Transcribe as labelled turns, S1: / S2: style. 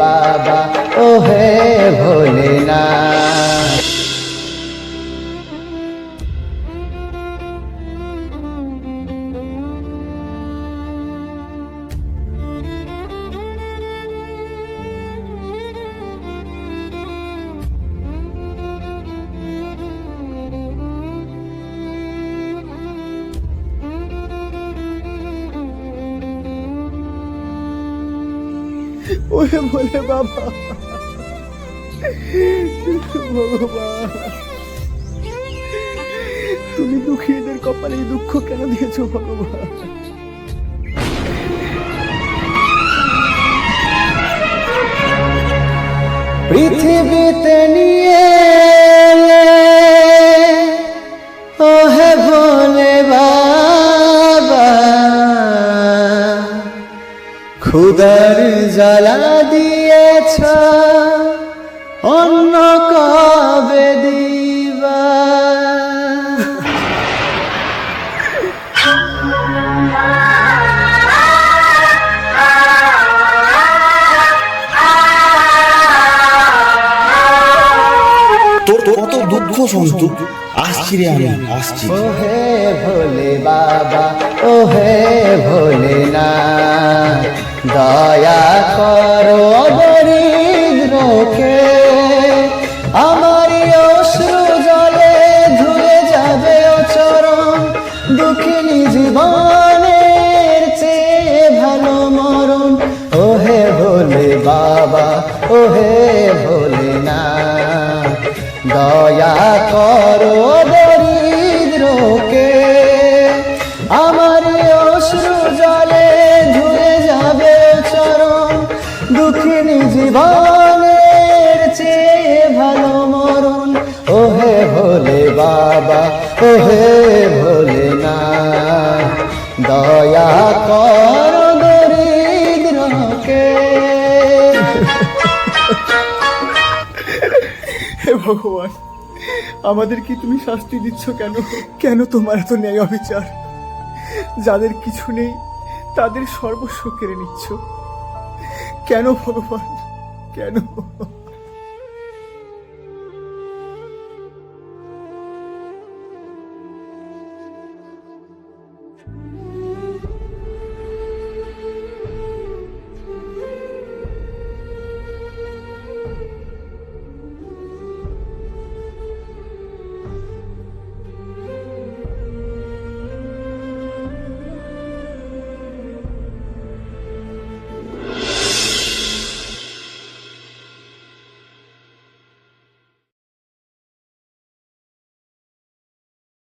S1: बाबा ओ हे भोलेनाथ।
S2: ওরে বলে বাবা, ভগবান তুমি দুঃখীদের কপালে এই দুঃখ কেন দিয়েছো ভগবান?
S1: পৃথিবীতে নিয়ে ও হে ভোলে বাবা, খুদার জ্বালা দিয়েছ অন্য কবে দিবা।
S3: তোর কত দুঃখ সন্তু, আসছি রে আমি আসছি।
S1: ও হে ভোলে বাবা ও হে ভোলেনাথ, দয়া করো দরিদ্রকে, আমারই অশ্রু জলে ধুয়ে যাবে ও চরণ, দুঃখিনী জীবনের চেয়ে ভালো মরণ। ও হে ভোলে বাবা ও হে ভোলেনাথ, দয়া করো দরিদ্রকে, আমার অশ্রু জলে ধুয়ে যাবে চরণ, দুঃখিনী জীবনের চেয়ে ভালো মরণ। ও হে ভোলে বাবা ও হে ভোলেনাথ, দয়া করো দরিদ্রকে।
S2: হে ভগবান, আমাদের কি তুমি শাস্তি দিচ্ছ কেন? কেন তোমার এত ন্যায় অবিচার? যাদের কিছু নেই তাদের সর্বস্ব কেড়ে নিচ্ছ কেন ভগবান, কেন?